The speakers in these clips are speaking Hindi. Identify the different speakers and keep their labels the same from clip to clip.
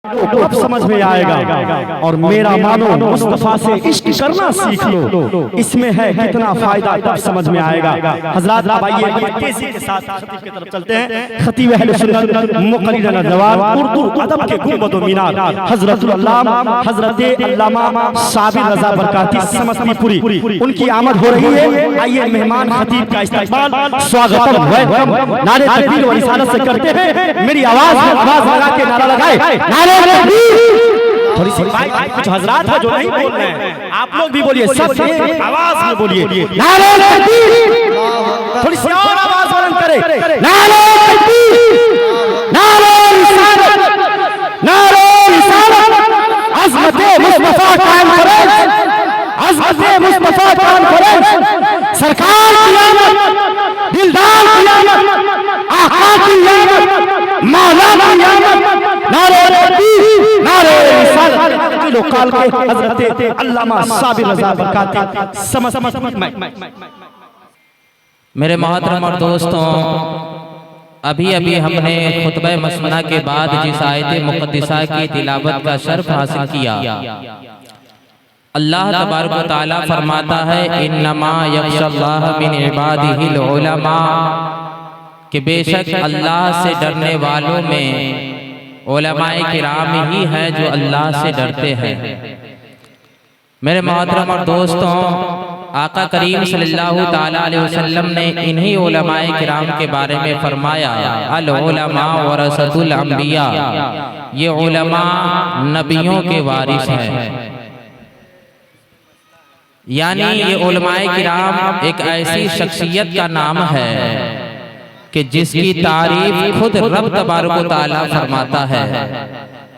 Speaker 1: अब समझ में आएगा। और मेरा मानो मुस्तफा से इश्क करना सीख लो, इसमें है कितना फायदा तब समझ में आएगा। हजरात अब आइए तेजी के साथ खतीब की तरफ चलते हैं। खतीब अहले सुन्नत मुक़र्रिर नवाब उर्दू अदब के गुंबद व मीनार हजरत अल्लामा साबिर रज़ा बरकाती समस्तीपुरी, उनकी आमद हो रही है। आइए मेहमान खतीब का इस्तकबाल स्वागतम वेलकम नारे तकबीर व रिसालत से करते हैं। मेरी आवाज लगा के नारा लगाए, नारे थोड़ी सी कुछ हजरात है जो नहीं बोल रहे हैं, आप लोग भी बोलिए, सब आवाज में बोलिए, नारे तकबीर। थोड़ी सी और आवाज बुलंद करे, नारे तकबीर, नारे रिसालत, नारे रिसालत। अज़मते मुस्तफा कायम करें, अज़मते मुस्तफा कायम करें। सरकार की आमद, दिलदार की आमद, आका की आमद, मौला की आमद। नारे तकबीर, नारे रिसालत। किलो काल के हजरत अल्लामा साबिर रज़ा बरकाती
Speaker 2: मेरे मोहतरम और दोस्तों, अभी अभी हमने खुतबा मसमना के बाद जिस आयत मुक़द्दिसा की तिलावत का शर्फ हासिल किया, अल्लाह तबारक व तआला फरमाता है इन्नमा यख्शल्लाह मिन इबादिहिल उलमा, कि बेशक अल्लाह से डरने वालों में उलमाए किराम ही हैं जो अल्लाह से डरते हैं। मेरे मोहतरम और दोस्तों, आका करीम सल्लल्लाहु ताला अलैहि वसल्लम ने इन्हीं उलमाए किराम के बारे में फरमाया, अल उलमा वरसतुल अंबिया, ये उलमा नबियों के वारिस हैं। यानी ये उलमाए किराम एक ऐसी शख्सियत का नाम है कि जिसकी तारीफ खुद रब तबारक व तआला फरमाता है,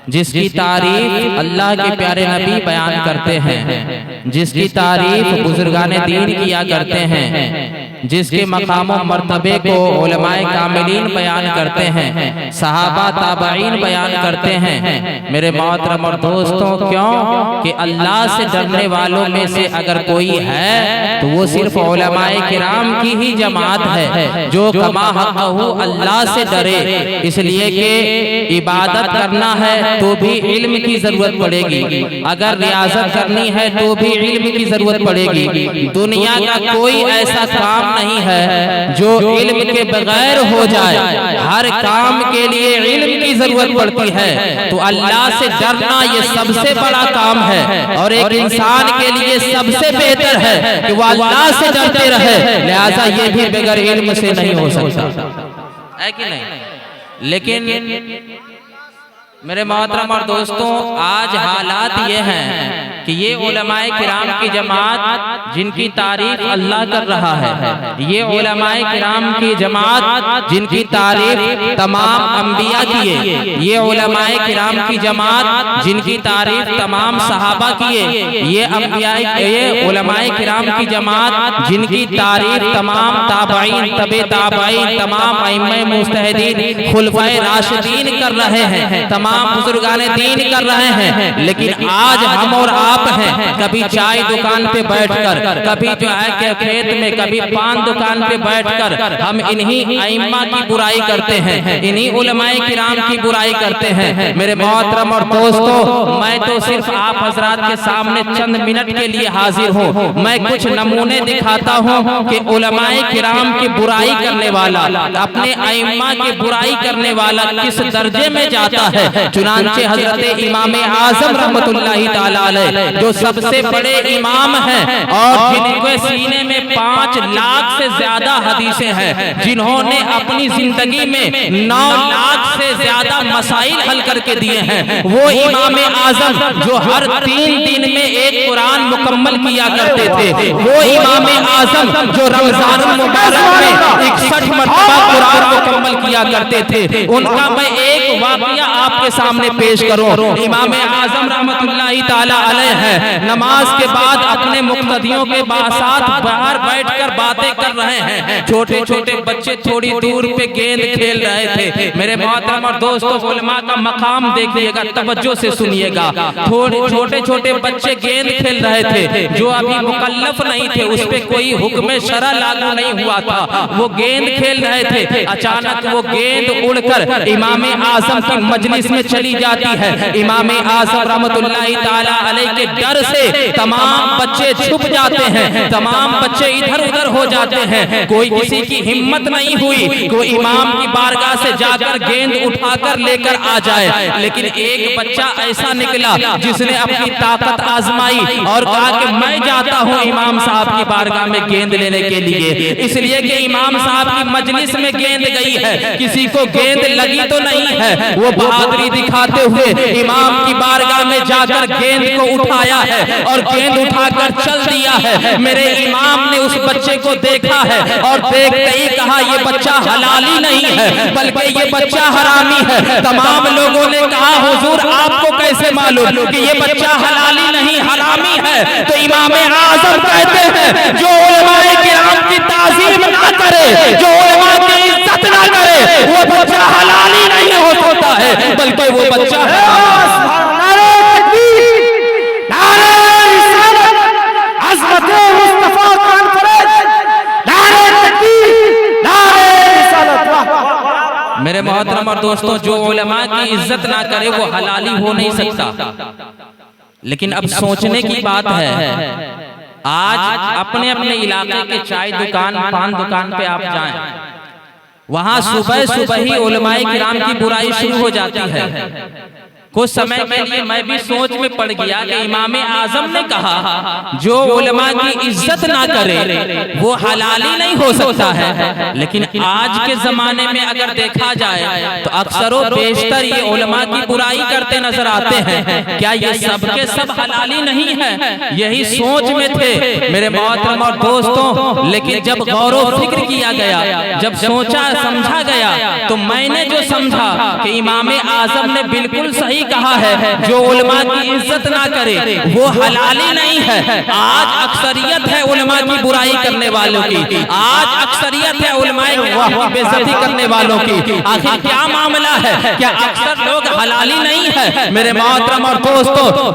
Speaker 2: जिसकी तारीफ अल्लाह के प्यारे नबी बयान करते हैं, जिसकी तारीफ बुजुर्गाने दीन किया करते हैं, जिसके मकाम व मर्तबे को उलमाए कामिलीन बयान करते हैं, सहाबा ताबईन बयान करते हैं। मेरे मोहतरम और दोस्तों, क्यों कि अल्लाह से डरने वालों में से अगर कोई है तो वो सिर्फ उलमाए किराम की ही जमात है जो कमा हक़हू अल्लाह से डरे। इसलिए कि इबादत करना है तो भी इल्म की जरूरत पड़ेगी, अगर रियाजत करनी है तो भी इल्म की जरूरत पड़ेगी। दुनिया का कोई ऐसा काम नहीं है जो इल्म के बगैर हो जाए, हर काम के लिए इल्म की जरूरत पड़ती है। तो अल्लाह से डरना ये सबसे बड़ा काम है और एक इंसान के लिए सबसे बेहतर है कि वो अल्लाह से डरते रहे। लिहाजा ये भी बगैर इल्म से नहीं हो सकता है कि नहीं। लेकिन मेरे मोहतरम और दोस्तों, आज हालात ये हैं कि ये उलमाए किराम की जमात जिनकी तारीफ अल्लाह कर रहा है, ये उलमाए किराम की जमात जिनकी तारीफ तमाम अंबिया किए, ये उलमाए किराम की जमात जिनकी तारीफ तमाम सहाबा किए, ये उलमाए किराम की जमात जिनकी तारीफ तमाम ताबईन, तबे ताबईन, तमाम अइम्मे मुज्तहिदीन, खुलफाए राशिदीन कर रहे हैं, तमाम बुजुर्गाने दीन कर रहे हैं। लेकिन आज हम और आप हैं, कभी चाय दुकान पे बैठकर, कभी जो है कि खेत में, कभी पान दुकान पे बैठकर हम इन्हीं अइम्मा की बुराई करते हैं, इन्हीं उलमाए किराम की बुराई करते हैं। मेरे मोहतरम और दोस्तों, मैं तो सिर्फ आप हजरात के सामने चंद मिनट के लिए हाजिर हूँ। मैं कुछ नमूने दिखाता हूँ कि उलमाए किराम की बुराई करने वाला, अपने अइम्मा की बुराई करने वाला किस दर्जे में जाता है। चुनांचे हजरत इमाम आजम रहमतुल्लाहि ताला अलैह, जो सबसे बड़े इमाम हैं और जिनके सीने में 5 लाख से ज्यादा हदीसें हैं, जिन्होंने अपनी जिंदगी में 9 लाख से ज्यादा मसाइल हल करके दिए हैं, वो इमाम आजम जो हर 3 दिन में एक कुरान मुकम्मल किया करते थे, वो इमाम आजम जो रमजान मुबारक में 61 मरतबा कुरान मुकम्मल किया करते थे, उनका मैं एक वाकया आपके सामने पेश करूं। इमाम आजम रहमतुल्लाहि ताला अलैह है, नमाज के बाद अपने मुक्तदियों के साथ बाहर बैठकर बातें कर रहे हैं। छोटे छोटे बच्चे थोड़ी दूर पे गेंद खेल रहे थे। मेरे मोहतरम और दोस्तों, उलमा का मकाम देखिएगा, तवज्जो से सुनिएगा। थोड़े छोटे छोटे बच्चे गेंद खेल रहे थे, जो अभी मुकल्लफ नहीं थे, उस पे कोई हुक्म शरा लागू नहीं हुआ था, वो गेंद खेल रहे थे। अचानक वो गेंद उड़कर इमाम आजम की मजलिस में चली जाती है, इमाम आजम रहमतुल्लाहि ताला अलैह के डर से तमाम बच्चे छुप जाते हैं, तमाम बच्चे इधर उधर हो जाते हैं। कोई किसी की हिम्मत नहीं हुई कि इमाम की बारगाह से जाकर गेंद उठाकर लेकर आ जाए, लेकिन एक बच्चा ऐसा निकला जिसने अपनी ताकत आजमाई और कहा कि मैं जाता हूं इमाम साहब की बारगाह में गेंद लेने के लिए, इसलिए कि इमाम साहब की मजलिस में गेंद गई है, किसी को गेंद लगी तो नहीं है। वो बहादुरी दिखाते हुए इमाम की बारगाह में जाकर गेंद को उठाया है और गेंद उठाकर चल दिया है। मेरे इमाम ने उस बच्चे को देखा है और देखते ही कहा ये बच्चा हलाली नहीं है बल्कि ये बच्चा हरामी है। तमाम लोगों ने कहा हुजूर आपको कैसे मालूम कि ये बच्चा हलाली नहीं हरामी है? तो इमाम आजम कहते हैं जो उलमाए किराम की ताज़ीम ना करे, जो उलमा की इज्जत ना करे, वो बच्चा हलाली नहीं हो सकता है बल्कि वो बच्चा मेरे मोहतरम और दोस्तों, जो उलमा की इज्जत ना करे वो हलाली हो नहीं सकता। लेकिन अब सोचने की बात है, आज अपने अपने इलाके के चाय दुकान पान दुकान पे आप जाएं, वहां सुबह सुबह ही उलमाए किराम की बुराई शुरू हो जाती है। कुछ समय के लिए मैं भी सोच में पड़ गया कि इमाम आजम ने कहा जो उलमा की इज्जत ना करे वो हलाली नहीं हो सकता है, लेकिन आज के जमाने में अगर देखा जाए तो अक्सरों बेशतर ये उलमा की बुराई करते नजर आते हैं। क्या ये सब के सब हलाली नहीं है? यही सोच में थे मेरे मोहतरम और दोस्तों। लेकिन जब गौर व फिक्र किया गया, जब सोचा समझा गया, तो मैंने जो समझा कि इमाम आजम ने बिल्कुल सही कहा है, जो उलमा की इज्जत ना करे वो हलाली नहीं है। आज अक्सरियत है उलमा की बुराई करने वालों की, आज अक्सरियत है उलमा की बेइज्जती करने वालों की। आखिर क्या मामला है? क्या अक्सर लोग हलाली नहीं है? मेरे मोहतरम और दोस्तों,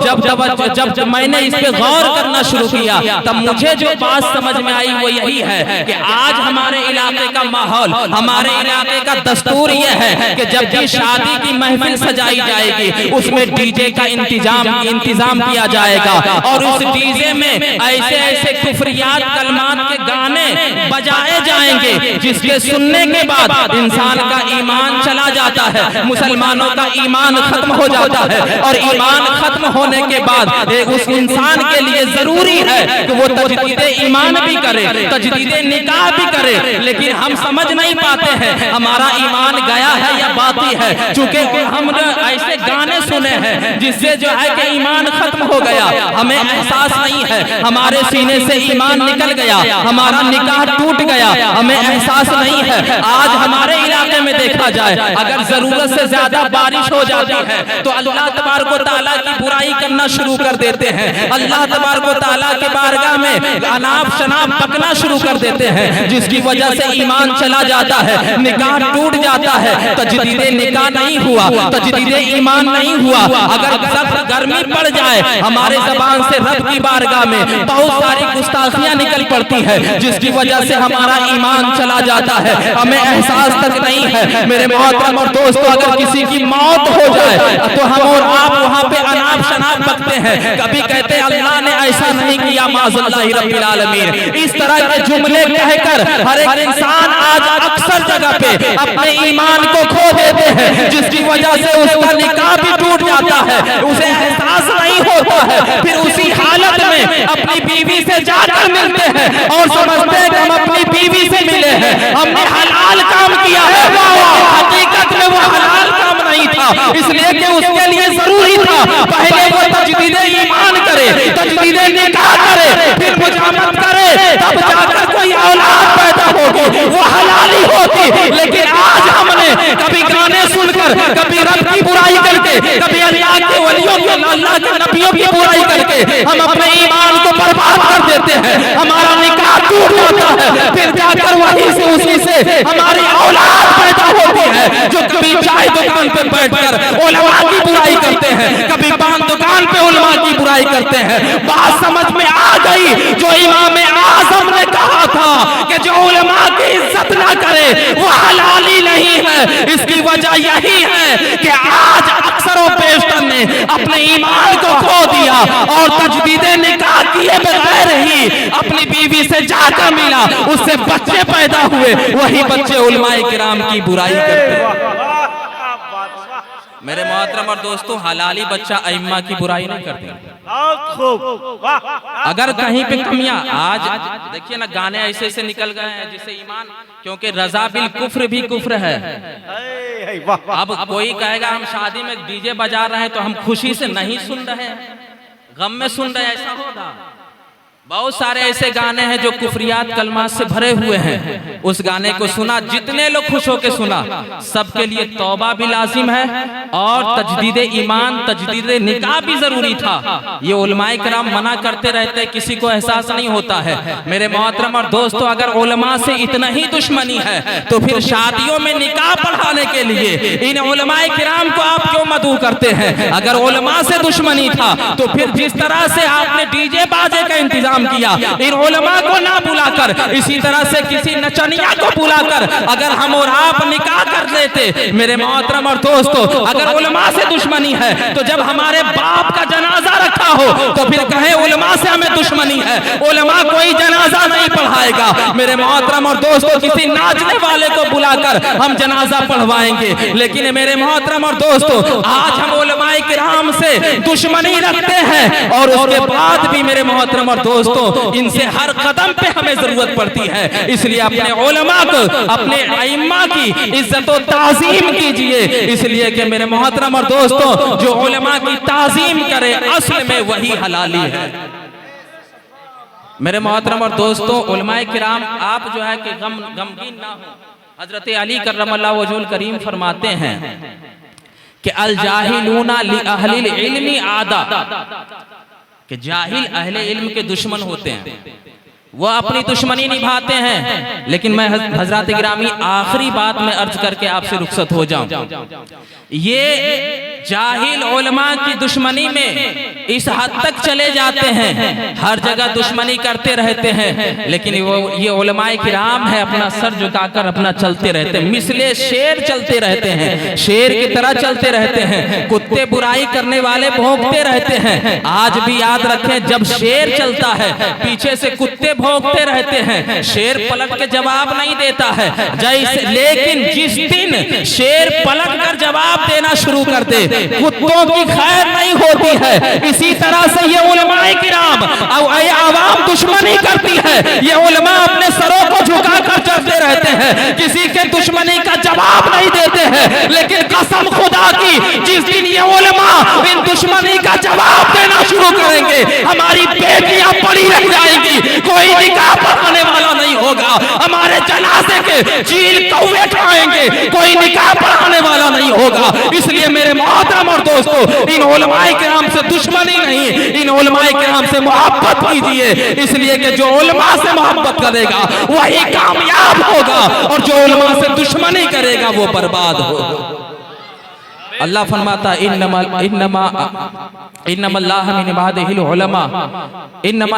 Speaker 2: जब मैंने इस पे गौर करना शुरू किया तब मुझे जो बात समझ में आई वो यही है कि आज हमारे इलाके का माहौल, हमारे इलाके का दस्तूर ये है कि जब भी शादी की महफिल सजाई जाएगी उसमें डीजे का इंतजाम किया जाएगा और उस डीजे में ऐसे ऐसे कुफरियात कलमात के गाने बजाए जाएंगे जिसके सुनने के बाद इंसान का ईमान चला जाता है, मुसलमानों का ईमान खत्म हो जाता है। और ईमान खत्म होने के बाद उस इंसान के लिए जरूरी है कि वो तजदीद ईमान भी करे, तजदीद निकाह भी करे। लेकिन हम समझ नहीं पाते हैं हमारा ईमान गया है या बाकी है, चूंकि हमने ऐसे गाने सुने हैं जिससे जो है कि ईमान खत्म हो गया, हमें एहसास नहीं है, हमारे सीने से ईमान निकल गया, हमारा निकाह टूट गया, हमें एहसास नहीं है। आज हमारे इलाके में देखा जाए अगर जरूरत से ज्यादा बारिश हो जाती है तो अल्लाह तबारक व तआला की बुराई करना शुरू कर देते हैं, अल्लाह तबारक व तआला के बारगाह में अनाप शनाप पकना शुरू कर देते हैं, जिसकी वजह से ईमान चला जाता है, निकाह टूट जाता है, तजदीद निकाह नहीं हुआ, तजदीद ईमान नहीं हुआ। अगर सख्त गर्मी पड़ जाए हमारे जबान से रब की बारगाह में बहुत सारी गुस्ताखियां निकल पड़ती है, जिसकी वजह से हमारा ईमान चला जाता है, हमें एहसास तक नहीं है। मेरे मोहतरम और दोस्तों, अगर किसी की मौत हो जाए तो हम और आप वहां पे अनाप शनाप बकते हैं, कभी कहते हैं अल्लाह ने ऐसा नहीं किया माज़ल्लाहि रब्बिल आलमीन। इस तरह के जुमले कहकर हर एक इंसान आज अक्सर जगह पे अपने ईमान को खो देते हैं, जिसकी वजह से उसका निकाह भी टूट जाता है, उसे एहसास नहीं होता है। फिर उसी हालत में अपनी बीवी से जाकर मिलते हैं और समझते हैं कि हम अपनी बीवी से मिले हैं, हमने हलाल काम किया है। हकीकत में वो हलाल काम नहीं था, इसलिए कि उसके लिए जरूरी था पहले वो तजदीद ईमान करे, तजदीद निकाह करे, फिर मुजामत करे, तब जाकर कोई औलाद पैदा होगी, वो हलाली होती। लेकिन आज हमने कभी गाने सुनकर, कभी रब की बुराई करके, कभी अल्लाह के वलियों की, अल्लाह के नबियों की बुराई करके हम अपने ईमान को बर्बाद कर देते हैं, हमारा निकाह टूट जाता है, फिर जाकर वहीं से उसी से हमारी औलाद पैदा होती है जो कभी चाय दुकान पे बैठकर उलमा की बुराई करते हैं, कभी पान दुकान पे उलमा की बुराई बुराई करते हैं। बात समझ में आ गई जो इमाम आजम ने कहा था कि जो उलमा की इज्जत ना करे वो हलाली नहीं है। इसकी वजह यही है कि आज अक्सर पेशतर ने अपने ईमान को खो दिया और तजदीदे निकाह किए बगैर ही अपनी बीवी से जाकर मिला, उससे बच्चे पैदा हुए, वही बच्चे उलमाए किराम की बुराई करते हैं। मेरे मोहतरम और दोस्तों, हलाली बच्चा अइम्मा की बुराई नहीं करते। अगर कहीं पे कमियां, आज देखिए ना, गाने ऐसे ऐसे निकल गए हैं जिससे ईमान, क्योंकि रजा बिल कुफ्र भी कुफ्र है। अब कोई कहेगा हम शादी में डीजे बजा रहे हैं तो हम खुशी से नहीं सुन रहे हैं, गम में सुन रहे हैं, ऐसा होगा? बहुत सारे ऐसे गाने हैं जो कुफरियात कलमात से भरे हुए हैं। उस गाने को सुना, जितने लोग खुश होकर सुना, सबके लिए तौबा भी लाजिम है और तजदीद ईमान, तजदीद निकाह भी जरूरी था। ये उलमाए किराम मना करते रहते, किसी को एहसास नहीं होता है। मेरे मोहतरम और दोस्तों, अगर उलमा से इतना ही दुश्मनी है तो फिर शादियों में निकाह पढ़ाने के लिए इन उलमाए किराम को आप क्यों मदऊ करते हैं? अगर उलमा से दुश्मनी था तो फिर जिस तरह से आपने डीजे बाजे का इंतजाम किया, इन उलमा को ना बुलाकर, इसी तरह से किसी नचनिया को बुलाकर अगर हम और आप निकाह कर लेते। मेरे मोहतरम और दोस्तों, अगर उलमा से दुश्मनी है तो जब हमारे बाप का जनाजा रखा हो तो फिर कहे उलमा से हमें दुश्मनी है, उलमा कोई जनाजा नहीं पढ़ाएगा। मेरे मोहतरम और दोस्तों, किसी नाचने वाले को बुलाकर हम जनाजा पढ़वाएंगे। लेकिन मेरे मोहतरम और दोस्तों, आज हम उलमाए किराम से दुश्मनी रखते हैं और उसके बाद भी मेरे मोहतरम और दोस्तों, इनसे हर कदम पे हमें जरूरत पड़ती है। इसलिए अपने उलमा को, अपने अइम्मा की इज्जत और ताजीम कीजिए। इसलिए कि मेरे मोहतरम और दोस्तों, जो उलमा की ताजीम करे असल में वही हलाली है। मेरे मोहतरम और दोस्तों, उलमाए किराम आप जो है कि गमगीन ना हो। हजरत अली कर्रमल्लाहु वजहुल करीम फरमाते हैं कि अल जाहिलूना लि अहलिल इल्मी आदा, कि जाहिल अहले इल्म के दुश्मन होते हैं, वो अपनी दुश्मनी निभाते हैं। लेकिन मैं हजरत गिरामी आखिरी बात में अर्ज करके आपसे रुखसत हो जाऊं। ये जाहिल उलमा की दुश्मनी में इस हद तक चले जाते हैं, हर जगह दुश्मनी करते रहते हैं, लेकिन ये उलमाए किराम है, अपना सर झुकाकर अपना चलते रहते हैं, मिसले शेर चलते रहते हैं, शेर की तरह चलते रहते हैं। कुत्ते बुराई करने वाले भौंकते रहते हैं। आज भी याद रखें, जब शेर चलता है पीछे से कुत्ते भौंकते रहते हैं, शेर पलट के जवाब नहीं देता है जैसे। लेकिन जिस दिन शेर पलट कर जवाब देना शुरू कर दे, कुत्तों की खैर नहीं होती है। इसी तरह से ये उलमाए किराम आवाम दुश्मनी करती है, ये उलमा अपने सरों को झुकाकर चलते रहते हैं, किसी के दुश्मनी का जवाब नहीं देते हैं। लेकिन कसम खुदा की, जिस दिन ये उलमा इन दुश्मनी का जवाब देना शुरू करेंगे, हमारी बेटियां पड़ी रह जाएंगी, कोई निकाह पढ़ाने वाला नहीं होगा, हमारे जनाजे के चील कौवे खाएंगे, कोई निकाह पढ़ाने वाला नहीं होगा। इसलिए मेरे मोहतरम और दोस्तों, इन उलमाए किराम से दुश्मनी नहीं, इन उलमाए किराम से मोहब्बत कीजिए। इसलिए कि जो उलमा से मोहब्बत करेगा वही कामयाब होगा और जो उलमा से दुश्मनी करेगा वो बर्बाद होगा। अल्लाह फरमाता इन्नमा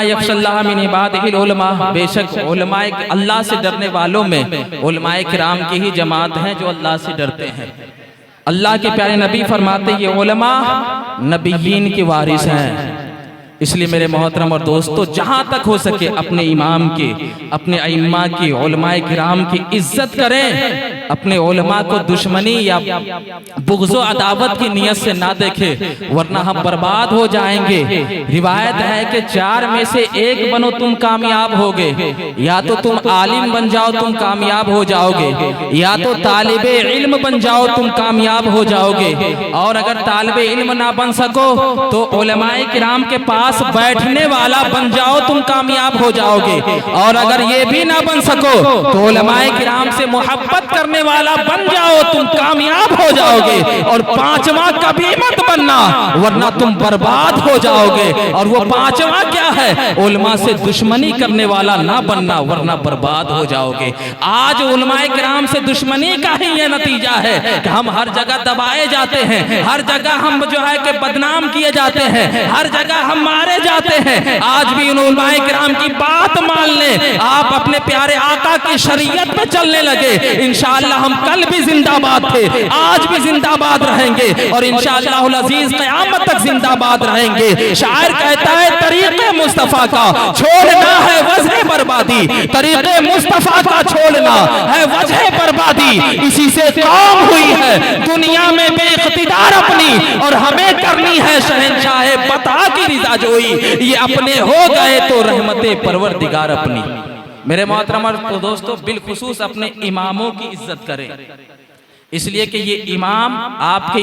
Speaker 2: यख्शल्लाह मिन इबादिहिल उलमा, बेशक उलमाए अल्लाह से डरने वालों में उलमाए किराम की ही जमात है जो अल्लाह से डरते हैं। अल्लाह के प्यारे नबी फरमाते ये उलमा नबीयीन के वारिस हैं। इसलिए मेरे मोहतरम और दोस्तों, जहां तक हो सके अपने इमाम की, अपने अइम्मा की, उलमाए किराम की इज्जत करें। अपने उलमा को दुश्मनी या बुग़्ज़ो अदावत की नियत से ना देखें, वरना हम बर्बाद हो जाएंगे। रिवायत है कि 4 में से एक बनो तुम कामयाब होगे, या तो तुम आलिम बन जाओ तुम कामयाब हो जाओगे, या तो तालिबे इल्म बन जाओ तुम कामयाब हो जाओगे, और अगर तालिबे इल्म ना बन सको तो उलमाए किराम के पास बैठने वाला बन जाओ तुम कामयाब हो जाओगे, और अगर ये भी ना बन सको तो उलमाए किराम से मोहब्बत करने करने वाला बन जाओ, तुम कामयाब हो जाओगे। और पांचवा कभी मत बनना, वरना तुम बर्बाद हो जाओगे। और वो पांचवा क्या है? उलमा से दुश्मनी करने वाला ना बनना, वरना बर्बाद हो जाओगे। आज उलमाए किराम से दुश्मनी का ही ये नतीजा है कि हम हर जगह दबाए जाते हैं, हर जगह हम जो है कि बदनाम किए जाते हैं, हर जगह हम मारे जाते हैं। आज भी उन उलमाए किराम की बात मान लें, आप अपने प्यारे आका की शरीयत पे चलने लगे, इंशाअल्लाह हम कल भी जिंदाबाद थे, आज भी जिंदाबाद रहेंगे और इंशाअल्लाह अज़ीज क़यामत तक जिंदाबाद रहेंगे। शायर कहता है तरीक़े मुस्तफ़ा का छोड़ना है वजह बर्बादी, तरीक़े मुस्तफ़ा का छोड़ना है वजह बर्बादी। इसी से कौम हुई है दुनिया में बेइख्तिदार अपनी, और हमें करनी है शहंशाह बता की रिज़ा जोई। ये अपने हो गए तो रहमते परवरदिगार अपनी। मेरे मोहतरम तो दोस्तों, बिलखुसूस अपने इमामों की इज्जत करें, इसलिए कि ये इमाम आपके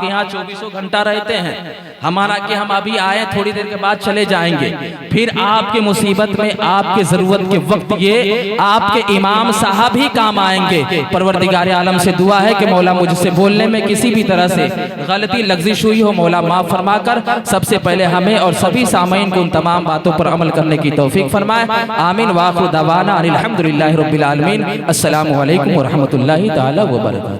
Speaker 2: यहाँ 24 घंटा रहते हैं। हमारा कि हम अभी आए, थोड़ी देर के बाद चले जाएंगे, फिर आपके मुसीबत में, आपके जरूरत के वक्त ये आपके इमाम साहब ही काम आएंगे। परवरदिगार आलम से दुआ है कि मौला मुझसे बोलने में किसी भी तरह से गलती लग़ज़िश हुई हो, मौला माफ़ फरमाकर सबसे पहले हमें और सभी सामईन को उन तमाम बातों पर अमल करने की तौफीक फरमाए। आमीन। वाखिर दवाना अनिल हम्दुलिल्लाहि रब्बिल आलमीन। अस्सलामु अलैकुम व रहमतुल्लाहि तआला व बरकातहू।